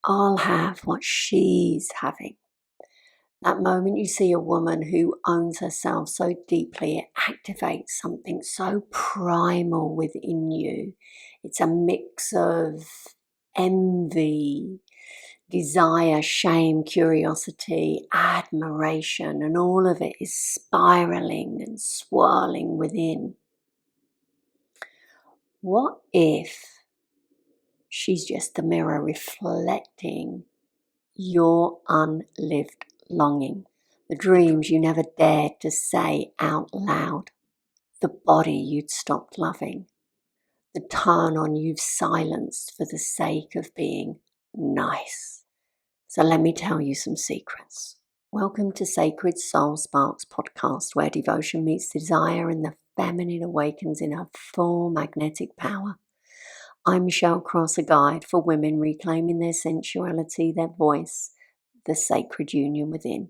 I'll have what she's having. That moment you see a woman who owns herself so deeply, it activates something so primal within you. It's a mix of envy, desire, shame, curiosity, admiration, and all of it is spiraling and swirling within. What if she's just the mirror reflecting your unlived longing, the dreams you never dared to say out loud, the body you'd stopped loving, the turn on you've silenced for the sake of being nice? So let me tell you some secrets. Welcome to Sacred Soul Sparks podcast, where devotion meets desire and the feminine awakens in her full magnetic power. I'm Michelle Cross, a guide for women reclaiming their sensuality, their voice, the sacred union within.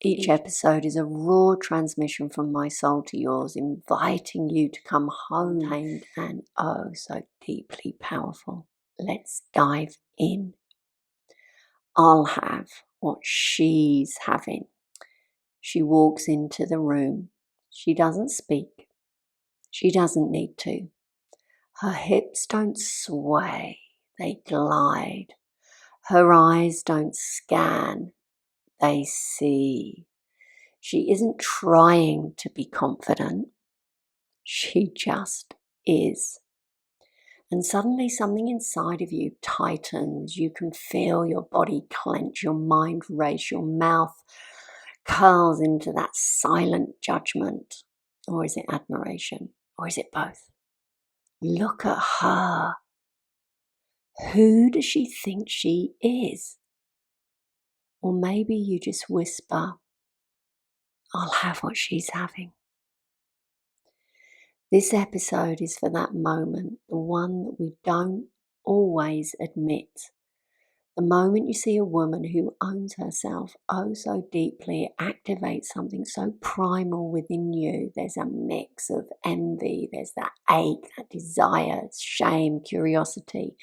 Each episode is a raw transmission from my soul to yours, inviting you to come home, tamed and oh so deeply powerful. Let's dive in. I'll have what she's having. She walks into the room. She doesn't speak. She doesn't need to. Her hips don't sway, they glide. Her eyes don't scan, they see. She isn't trying to be confident, she just is. And suddenly something inside of you tightens. You can feel your body clench, your mind race, your mouth curls into that silent judgment. Or is it admiration? Or is it both? Look at her. Who does she think she is? Or maybe you just whisper, I'll have what she's having. This episode is for that moment, the one that we don't always admit. The moment you see a woman who owns herself oh so deeply, it activates something so primal within you. There's a mix of envy, there's that ache, that desire, shame, curiosity,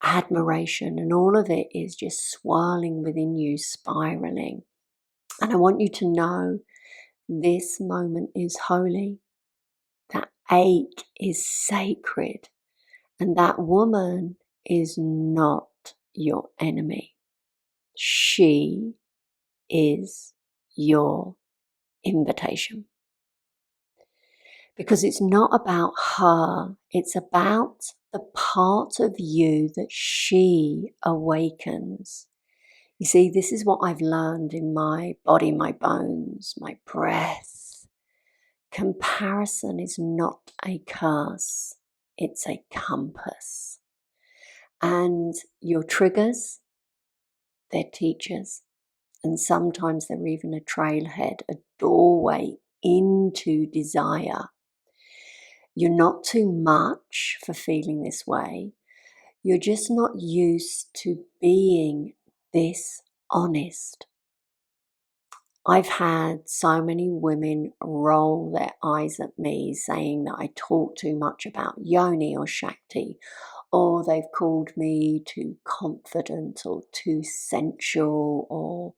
admiration, and all of it is just swirling within you, spiraling. And I want you to know this moment is holy. That ache is sacred. And that woman is not your enemy. She is your invitation. Because it's not about her, it's about the part of you that she awakens. You see, this is what I've learned in my body, my bones, my breath. Comparison is not a curse, it's a compass. And your triggers, they're teachers. And sometimes they're even a trailhead, a doorway into desire. You're not too much for feeling this way. You're just not used to being this honest. I've had so many women roll their eyes at me saying that I talk too much about yoni or shakti, or they've called me too confident or too sensual, or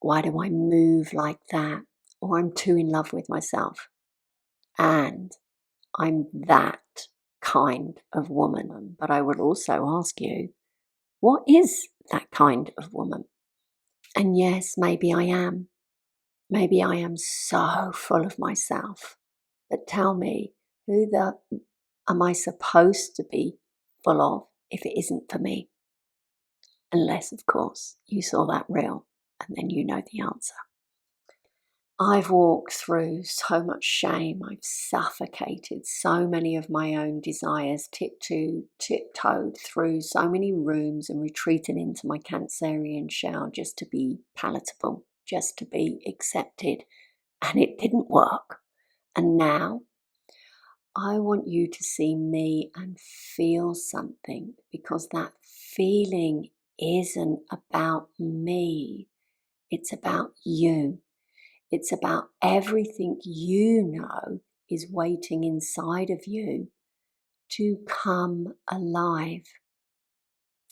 why do I move like that, or I'm too in love with myself. And I'm that kind of woman. But I would also ask you, what is that kind of woman? And yes, maybe I am. Maybe I am so full of myself. But tell me, who am I supposed to be full of if it isn't for me? Unless, of course, you saw that reel and then you know the answer. I've walked through so much shame. I've suffocated so many of my own desires, tiptoed through so many rooms and retreated into my Cancerian shell just to be palatable, just to be accepted. And it didn't work. And now I want you to see me and feel something, because that feeling isn't about me. It's about you. It's about everything you know is waiting inside of you to come alive.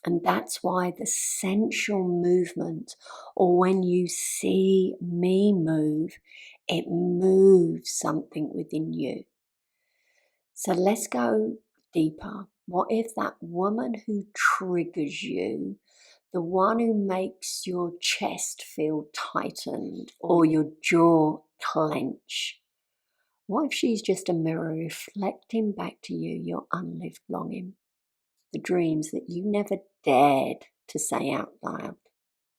And that's why the sensual movement, or when you see me move, it moves something within you. So let's go deeper. What if that woman who triggers you, the one who makes your chest feel tightened or your jaw clench, what if she's just a mirror reflecting back to you your unlived longing, the dreams that you never dared to say out loud,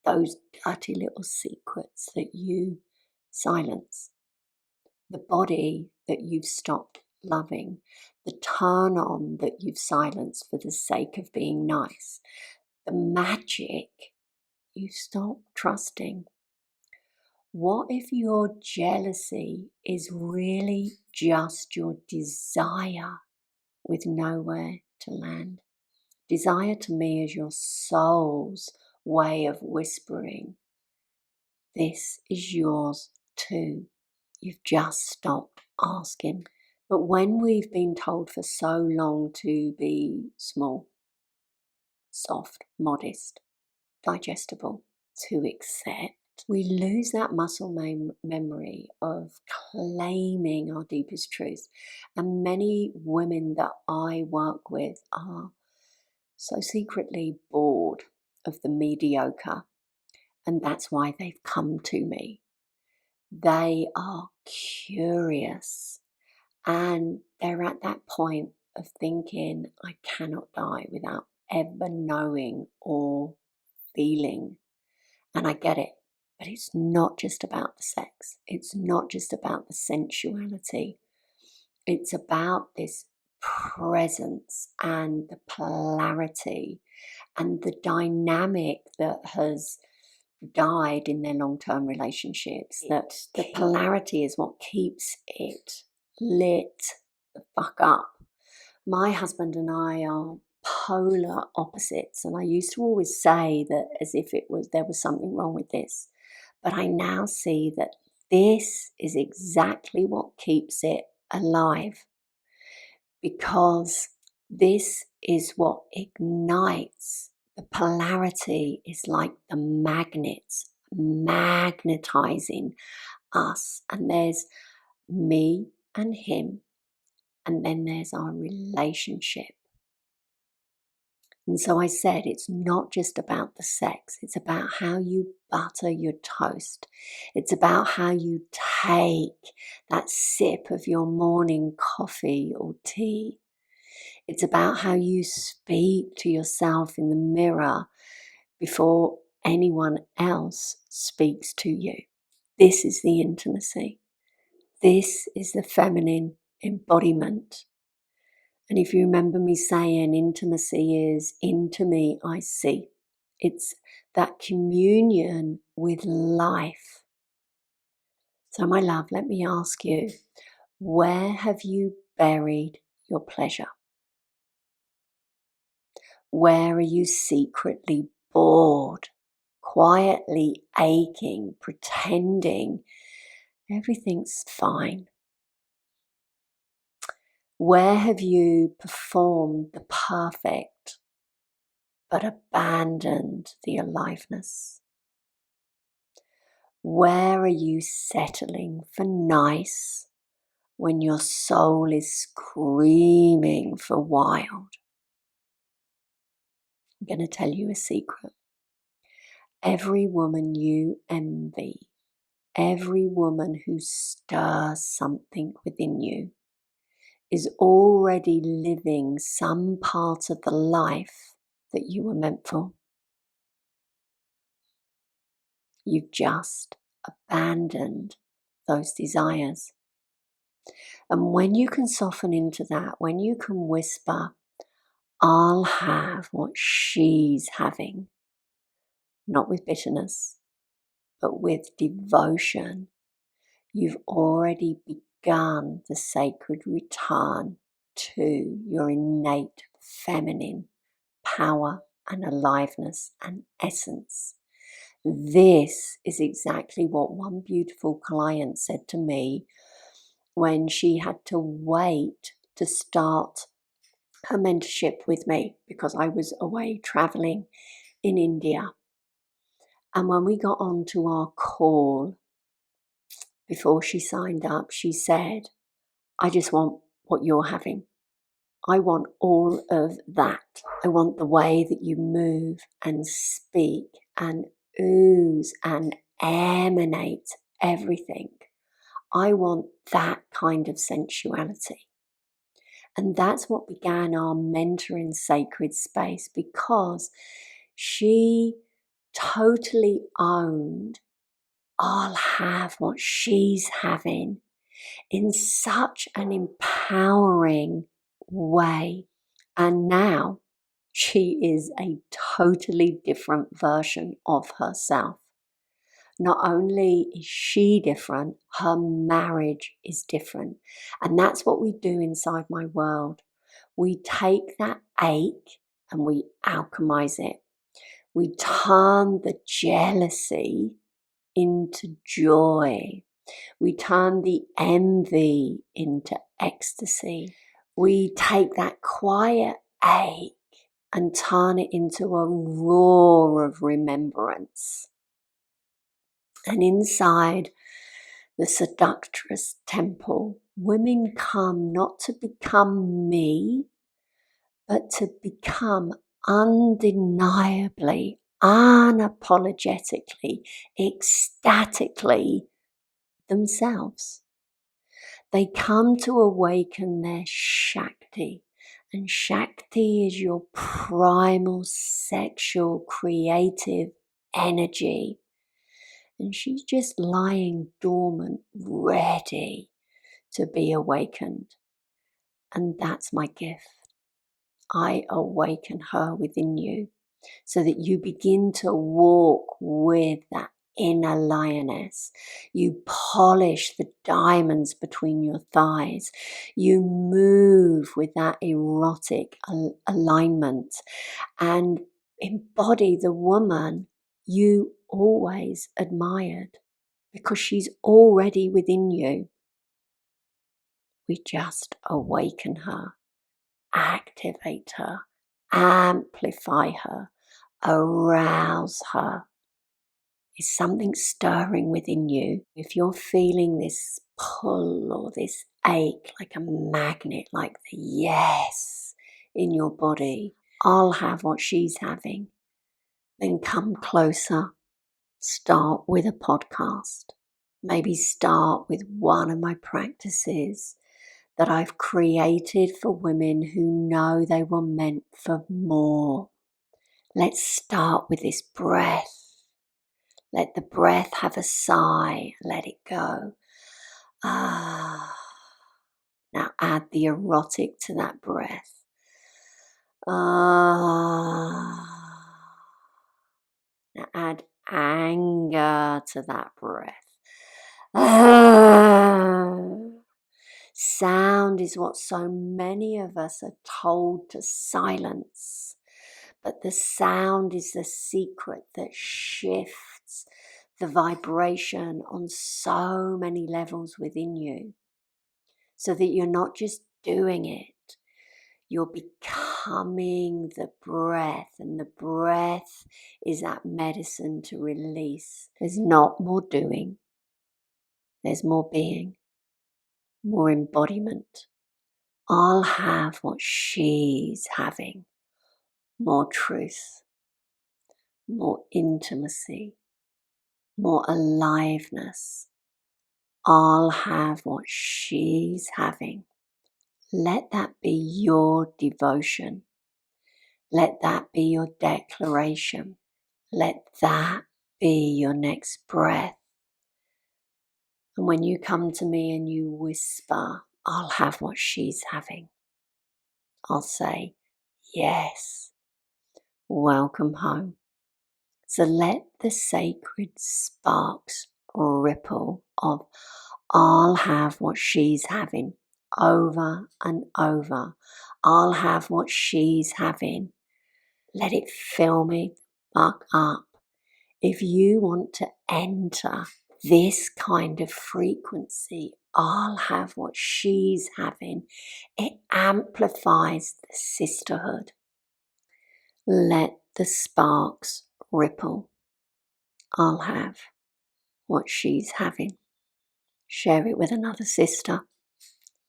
those dirty little secrets that you silence, the body that you've stopped loving, the turn on that you've silenced for the sake of being nice, the magic you stopped trusting. What if your jealousy is really just your desire with nowhere to land? Desire to me is your soul's way of whispering, this is yours too. You've just stopped asking. But when we've been told for so long to be small, soft, modest, digestible, to accept, we lose that muscle memory of claiming our deepest truth. And many women that I work with are so secretly bored of the mediocre, and that's why they've come to me. They are curious, and they're at that point of thinking, I cannot die without ever knowing or feeling. And I get it, but it's not just about the sex. It's not just about the sensuality. It's about this presence and the polarity and the dynamic that has died in their long-term relationships. That the polarity is what keeps it lit the fuck up. My husband and I are polar opposites, and I used to always say that as if there was something wrong with this, but I now see that this is exactly what keeps it alive, because this is what ignites. The polarity is like the magnets magnetizing us, and there's me and him, and then there's our relationship. And so I said, it's not just about the sex. It's about how you butter your toast. It's about how you take that sip of your morning coffee or tea. It's about how you speak to yourself in the mirror before anyone else speaks to you. This is the intimacy. This is the feminine embodiment. And if you remember me saying intimacy is into me, I see. It's that communion with life. So my love, let me ask you, where have you buried your pleasure? Where are you secretly bored, quietly aching, pretending everything's fine? Where have you performed the perfect but abandoned the aliveness? Where are you settling for nice when your soul is screaming for wild? I'm going to tell you a secret. Every woman you envy, every woman who stirs something within you, is already living some part of the life that you were meant for. You've just abandoned those desires. And when you can soften into that, when you can whisper, I'll have what she's having, not with bitterness, but with devotion, you've already begun the sacred return to your innate feminine power and aliveness and essence. This is exactly what one beautiful client said to me when she had to wait to start her mentorship with me because I was away traveling in India. And when we got onto our call, before she signed up, she said, I just want what you're having. I want all of that. I want the way that you move and speak and ooze and emanate everything. I want that kind of sensuality. And that's what began our mentoring sacred space, because she totally owned, I'll have what she's having, in such an empowering way. And now she is a totally different version of herself. Not only is she different, her marriage is different. And that's what we do inside my world. We take that ache and we alchemize it. We turn the jealousy into joy. We turn the envy into ecstasy. We take that quiet ache and turn it into a roar of remembrance. And inside the seductress temple, women come not to become me, but to become undeniably, unapologetically, ecstatically themselves. They come to awaken their Shakti. And Shakti is your primal, sexual, creative energy. And she's just lying dormant, ready to be awakened. And that's my gift. I awaken her within you so that you begin to walk with that inner lioness. You polish the diamonds between your thighs. You move with that erotic alignment and embody the woman you always admired, because she's already within you. We just awaken her, activate her, amplify her, arouse her. Is something stirring within you? If you're feeling this pull or this ache like a magnet, like the yes in your body, I'll have what she's having, then come closer. Start with a podcast. Maybe start with one of my practices that I've created for women who know they were meant for more. Let's start with this breath. Let the breath have a sigh. Let it go. Ah. Now add the erotic to that breath. Ah. Now add anger to that breath. Ah. Sound is what so many of us are told to silence. But the sound is the secret that shifts the vibration on so many levels within you, so that you're not just doing it, you're becoming the breath, and the breath is that medicine to release. There's not more doing, there's more being, more embodiment. I'll have what she's having, more truth, more intimacy, more aliveness. I'll have what she's having. Let that be your devotion. Let that be your declaration. Let that be your next breath. And when you come to me and you whisper, I'll have what she's having, I'll say, yes, welcome home. So let the sacred sparks ripple of I'll have what she's having over and over. I'll have what she's having. Let it fill me fuck up. If you want to enter this kind of frequency I'll have what she's having. It amplifies the sisterhood. Let the sparks ripple. I'll have what she's having. Share it with another sister.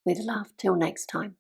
With love. Till next time.